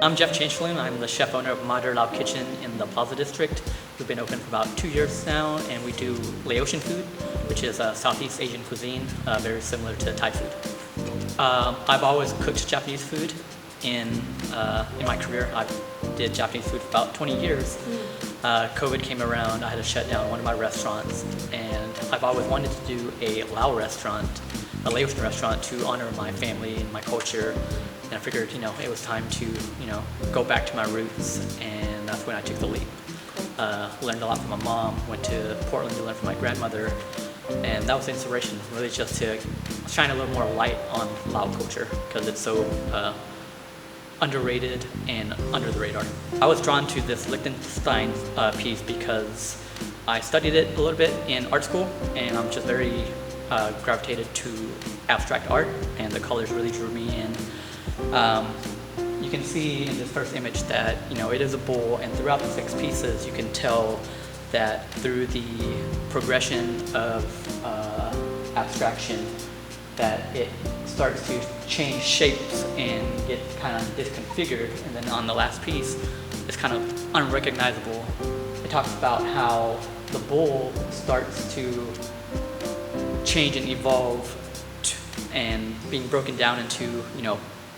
I'm Jeff Chanchaleune. I'm the chef owner of modern Lao Kitchen in the Plaza District. We've been open for about 2 years now, and we do Laotian food, which is a Southeast Asian cuisine, very similar to Thai food. I've always cooked Japanese food. In my career, I did Japanese food for about 20 years. COVID came around, I had to shut down one of my restaurants, and I've always wanted to do a Lao restaurant, a Laotian restaurant, to honor my family and my culture. And I figured, it was time to, go back to my roots, and that's when I took the leap. Learned a lot from my mom, went to Portland to learn from my grandmother, and that was the inspiration, really just to shine a little more light on Lao culture, because it's so underrated and under the radar. I was drawn to this Lichtenstein piece because I studied it a little bit in art school, and I'm just very gravitated to abstract art, and the colors really drew me in. You can see in this first image that it is a bowl, and throughout the 6 pieces you can tell that through the progression of abstraction that it starts to change shapes and get kind of disconfigured, and then on the last piece it's kind of unrecognizable. It talks about how the bowl starts to change and evolve and being broken down into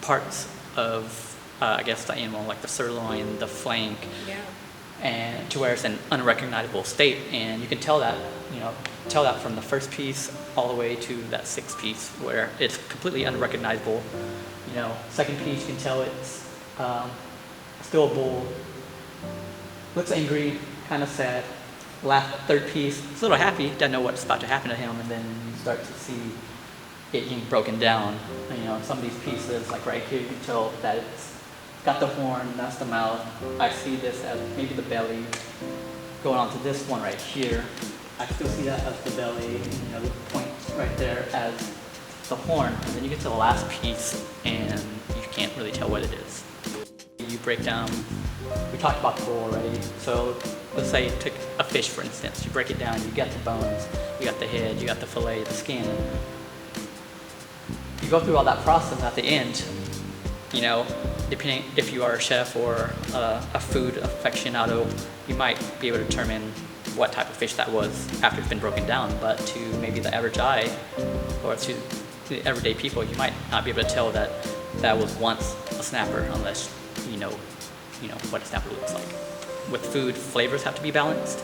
parts of I guess the animal, like the sirloin, the flank, and to where it's an unrecognizable state. And you can tell that from the first piece all the way to that 6th piece where it's completely unrecognizable. Second piece, you can tell it's still a bowl, looks angry, kind of sad. Last 3rd piece, it's a little happy, doesn't know what's about to happen to him, and then you start to see it being broken down. Some of these pieces, like right here, you can tell that it's got the horn, that's the mouth. I see this as maybe the belly. Going on to this one right here, I still see that as the belly, the point right there as the horn. And then you get to the last piece, and you can't really tell what it is. You break down, we talked about the bowl already, so let's say you took a fish, for instance. You break it down, you got the bones, you got the head, you got the fillet, the skin. You go through all that process at the end, depending if you are a chef or a food aficionado, you might be able to determine what type of fish that was after it's been broken down. But to maybe the average eye, or to the everyday people, you might not be able to tell that that was once a snapper unless you know what a snapper looks like. With food, flavors have to be balanced.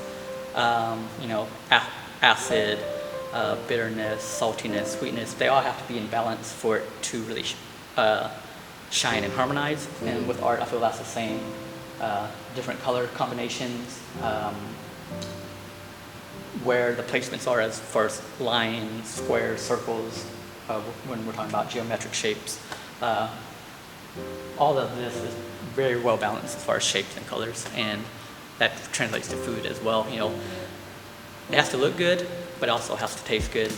Acid, bitterness, saltiness, sweetness, they all have to be in balance for it to really shine and harmonize. And with art, I feel that's the same. Different color combinations, where the placements are as far as lines, squares, circles, when we're talking about geometric shapes. All of this is very well balanced as far as shapes and colors, and that translates to food as well. It has to look good, but it also has to taste good.